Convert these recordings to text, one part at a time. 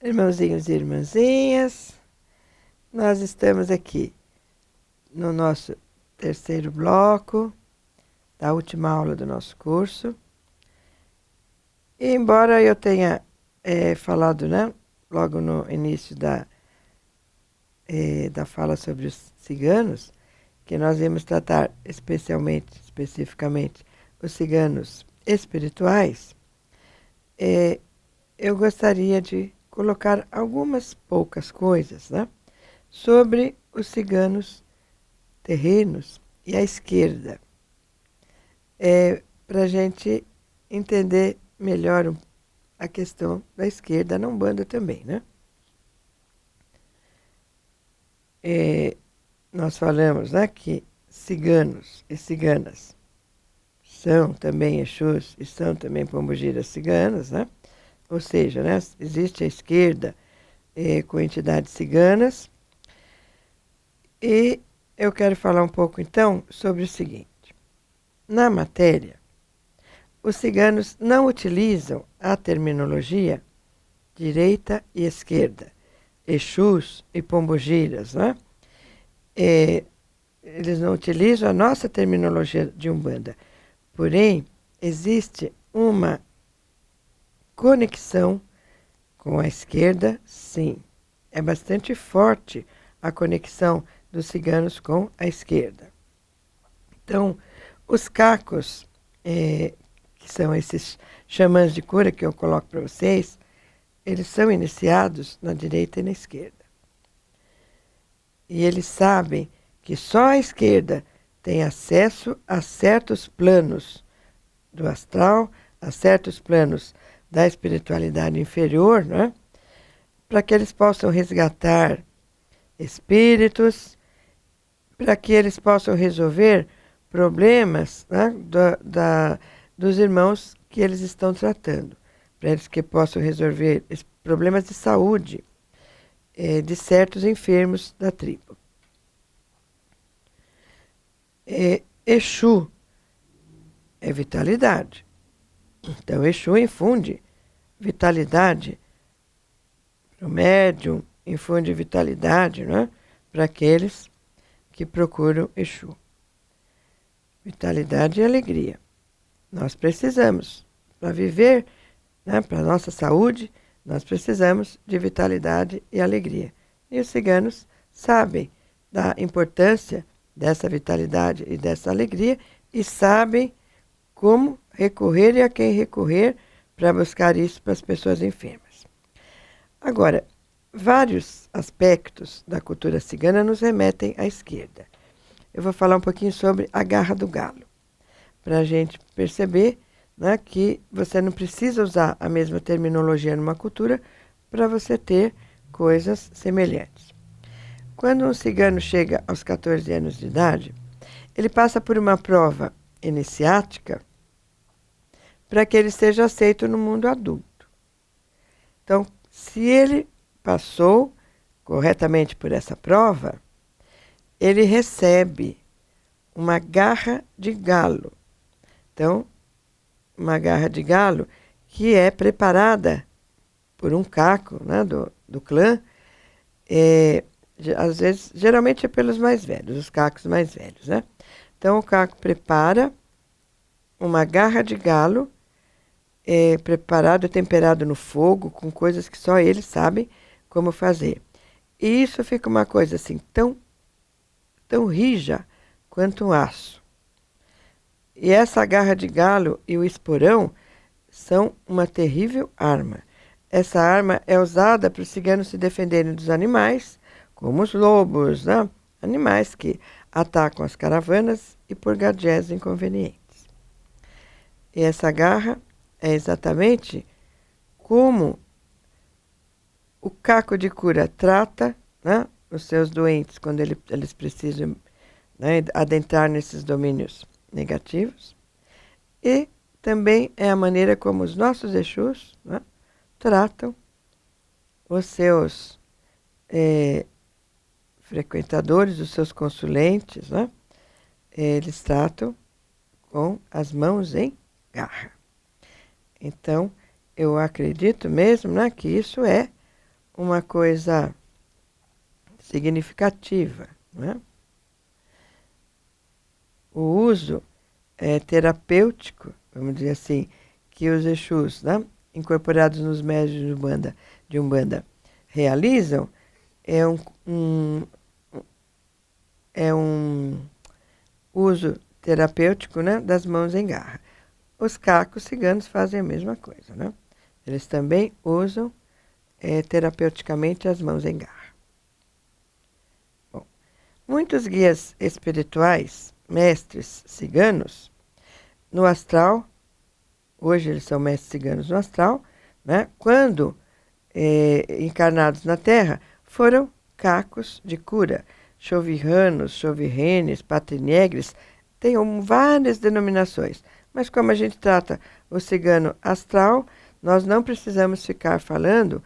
Irmãozinhos e irmãzinhas, nós estamos aqui no nosso terceiro bloco da última aula do nosso curso. E embora eu tenha falado, né, logo no início da fala sobre os ciganos, que nós íamos tratar especificamente, os ciganos espirituais, eu gostaria de colocar algumas poucas coisas, né, sobre os ciganos terrenos e a esquerda, para a gente entender melhor a questão da esquerda na Umbanda também, né? Nós falamos, né, que ciganos e ciganas são também Exus e são também pombogiras ciganas, né? Ou seja, né, existe a esquerda com entidades ciganas. E eu quero falar um pouco, então, sobre o seguinte. Na matéria, os ciganos não utilizam a terminologia direita e esquerda, Exus e pombogiras, né? Eles não utilizam a nossa terminologia de Umbanda. Porém, existe uma conexão com a esquerda, sim. É bastante forte a conexão dos ciganos com a esquerda. Então, os cacos, que são esses xamãs de cura que eu coloco para vocês, eles são iniciados na direita e na esquerda. E eles sabem que só a esquerda tem acesso a certos planos do astral, a certos planos da espiritualidade inferior, né? Para que eles possam resgatar espíritos, para que eles possam resolver problemas, né, dos irmãos que eles estão tratando, para eles que possam resolver problemas de saúde de certos enfermos da tribo. Exu é vitalidade. Então, Exu infunde vitalidade para o médium, infunde vitalidade, né, para aqueles que procuram Exu. Vitalidade e alegria. Nós precisamos, para viver, né, para a nossa saúde, nós precisamos de vitalidade e alegria. E os ciganos sabem da importância dessa vitalidade e dessa alegria e sabem como recorrer e a quem recorrer para buscar isso para as pessoas enfermas. Agora, vários aspectos da cultura cigana nos remetem à esquerda. Eu vou falar um pouquinho sobre a garra do galo, para a gente perceber, né, que você não precisa usar a mesma terminologia numa cultura para você ter coisas semelhantes. Quando um cigano chega aos 14 anos de idade, ele passa por uma prova iniciática para que ele seja aceito no mundo adulto. Então, se ele passou corretamente por essa prova, ele recebe uma garra de galo. Então, uma garra de galo que é preparada por um caco, né, do clã, às vezes, geralmente é pelos mais velhos, os cacos mais velhos, né? Então, o caco prepara uma garra de galo, preparado, temperado no fogo, com coisas que só eles sabem como fazer. E isso fica uma coisa assim, tão rija quanto um aço. E essa garra de galo e o esporão são uma terrível arma. Essa arma é usada para os ciganos se defenderem dos animais, como os lobos, né? Animais que atacam as caravanas e por gadgets inconvenientes. E essa garra é exatamente como o caco de cura trata, né, os seus doentes quando eles precisam, né, adentrar nesses domínios negativos. E também é a maneira como os nossos Exus, né, tratam os seus frequentadores, os seus consulentes, né? Eles tratam com as mãos em garra. Então, eu acredito mesmo, né, que isso é uma coisa significativa, não é? O uso terapêutico, vamos dizer assim, que os Exus, né, incorporados nos médiuns de Umbanda realizam, é um uso terapêutico, né, das mãos em garra. Os cacos ciganos fazem a mesma coisa, né? Eles também usam terapeuticamente as mãos em garra. Bom, muitos guias espirituais, mestres ciganos, no astral, hoje eles são mestres ciganos no astral, né? Quando encarnados na Terra, foram cacos de cura, chovirranos, chovirrenes, patrinegres, tem várias denominações. Mas como a gente trata o cigano astral, nós não precisamos ficar falando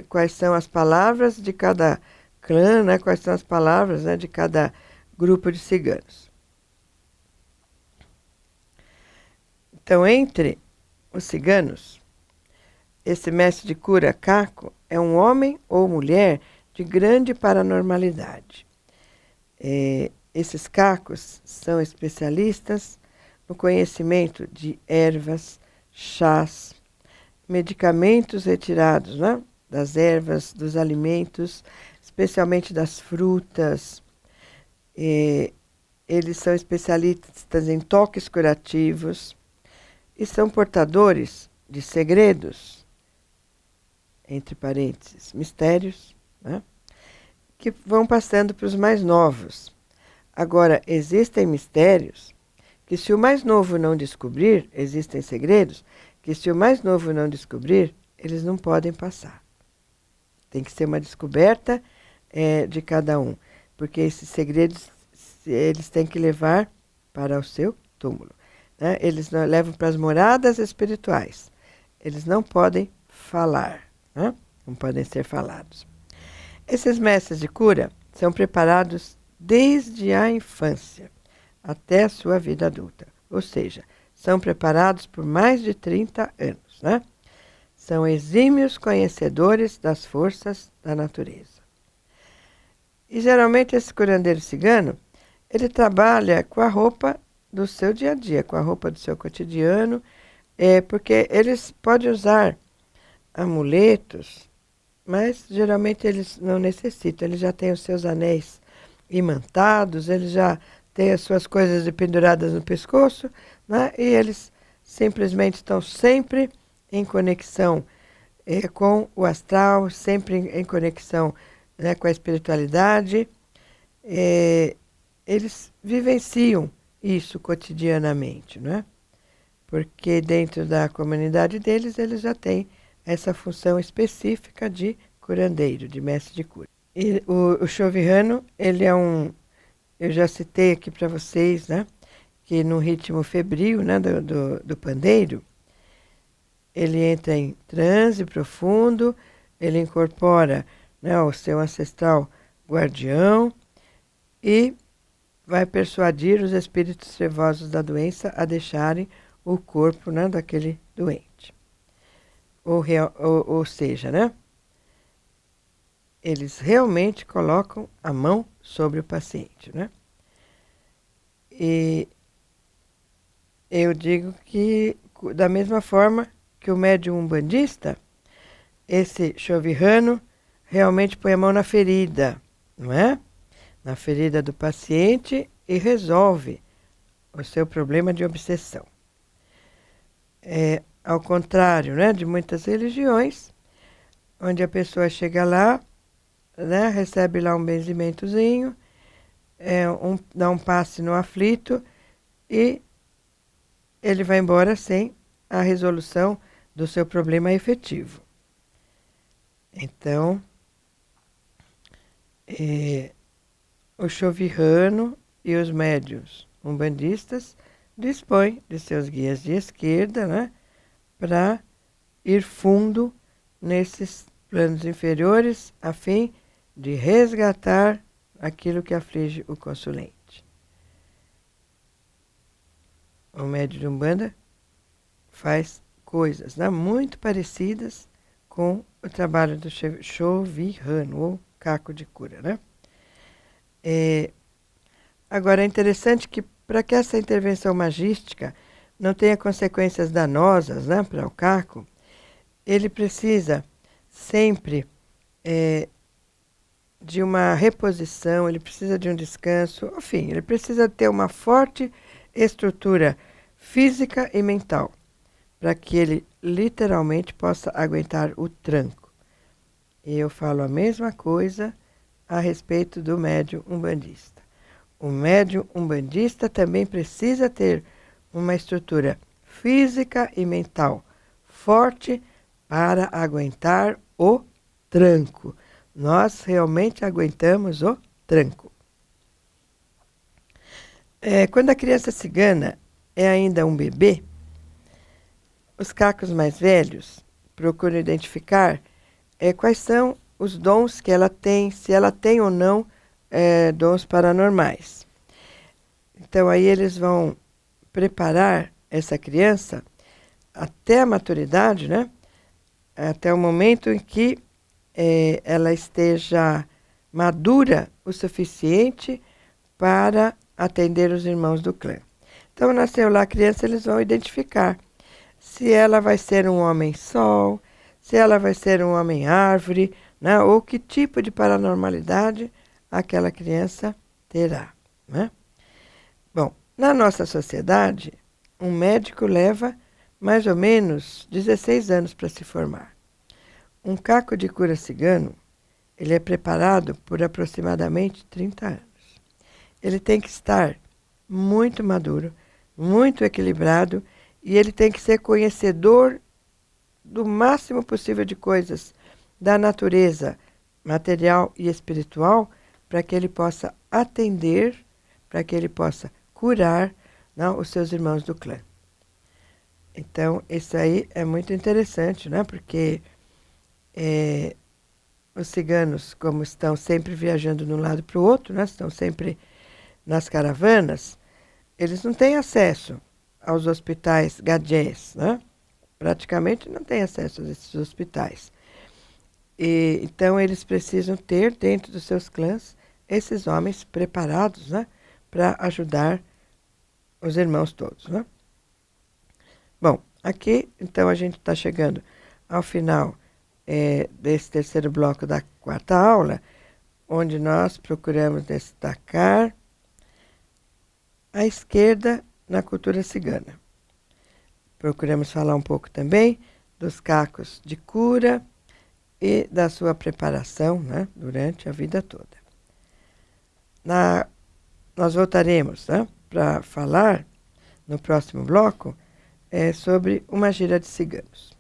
quais são as palavras de cada clã, né? Quais são as palavras, né, de cada grupo de ciganos. Então, entre os ciganos, esse mestre de cura, caco, é um homem ou mulher de grande paranormalidade. Esses cacos são especialistas no conhecimento de ervas, chás, medicamentos retirados, né, das ervas, dos alimentos, especialmente das frutas. Eles são especialistas em toques curativos e são portadores de segredos, entre parênteses, mistérios, né, que vão passando para os mais novos. Agora, existem mistérios que, se o mais novo não descobrir, existem segredos que, se o mais novo não descobrir, eles não podem passar. Tem que ser uma descoberta de cada um, porque esses segredos eles têm que levar para o seu túmulo, né? Eles levam para as moradas espirituais. Eles não podem falar, né? Não podem ser falados. Esses mestres de cura são preparados desde a infância até a sua vida adulta. Ou seja, são preparados por mais de 30 anos, né? São exímios conhecedores das forças da natureza. E geralmente esse curandeiro cigano, ele trabalha com a roupa do seu dia a dia, com a roupa do seu cotidiano, porque eles podem usar amuletos, mas geralmente eles não necessitam, eles já têm os seus anéis imantados, eles já têm as suas coisas penduradas no pescoço, né? E eles simplesmente estão sempre em conexão com o astral, sempre em conexão, né, com a espiritualidade. Eles vivenciam isso cotidianamente, né? Porque dentro da comunidade deles, eles já têm essa função específica de curandeiro, de mestre de cura. E o chovirrano, ele é eu já citei aqui para vocês, né, que no ritmo febril, né, do pandeiro, ele entra em transe profundo, ele incorpora, né, o seu ancestral guardião e vai persuadir os espíritos trevosos da doença a deixarem o corpo, né, daquele doente. Ou seja, né, eles realmente colocam a mão sobre o paciente, né? E eu digo que, da mesma forma que o médium umbandista, esse chovirrano realmente põe a mão na ferida, não é? Na ferida do paciente e resolve o seu problema de obsessão. Ao contrário, né, de muitas religiões, onde a pessoa chega lá, né, recebe lá um benzimentozinho, dá um passe no aflito e ele vai embora sem a resolução do seu problema efetivo. Então, o chovirrano e os médiuns umbandistas dispõem de seus guias de esquerda, né, para ir fundo nesses planos inferiores, a fim de resgatar aquilo que aflige o consulente. O médium de Umbanda faz coisas, né, muito parecidas com o trabalho do Shovirano, ou caco de cura, né? Agora, é interessante que, para que essa intervenção magística não tenha consequências danosas, né, para o caco, ele precisa sempre de uma reposição, ele precisa de um descanso, enfim, ele precisa ter uma forte estrutura física e mental, para que ele literalmente possa aguentar o tranco. E eu falo a mesma coisa a respeito do médium umbandista. O médium umbandista também precisa ter uma estrutura física e mental forte para aguentar o tranco. Nós realmente aguentamos o tranco. Quando a criança cigana é ainda um bebê, os cacos mais velhos procuram identificar quais são os dons que ela tem, se ela tem ou não dons paranormais. Então aí eles vão preparar essa criança até a maturidade, né? Até o momento em que ela esteja madura o suficiente para atender os irmãos do clã. Então nasceu lá a criança, eles vão identificar se ela vai ser um homem-sol, se ela vai ser um homem-árvore, né? Ou que tipo de paranormalidade aquela criança terá, né? Bom, na nossa sociedade, um médico leva mais ou menos 16 anos para se formar. Um caco de cura cigano, ele é preparado por aproximadamente 30 anos. Ele tem que estar muito maduro, muito equilibrado, e ele tem que ser conhecedor do máximo possível de coisas da natureza material e espiritual, para que ele possa atender, para que ele possa curar, não, os seus irmãos do clã. Então, isso aí é muito interessante, né? Porque os ciganos, como estão sempre viajando de um lado para o outro, né? Estão sempre nas caravanas, eles não têm acesso aos hospitais gadgets, né? Praticamente não têm acesso a esses hospitais. Então, eles precisam ter dentro dos seus clãs esses homens preparados, né? Para ajudar os irmãos todos, né? Bom, aqui, então, a gente está chegando ao final desse terceiro bloco da quarta aula, onde nós procuramos destacar a esquerda na cultura cigana. Procuramos falar um pouco também dos cacos de cura e da sua preparação, né, durante a vida toda. Nós voltaremos, né, para falar no próximo bloco sobre uma gira de ciganos.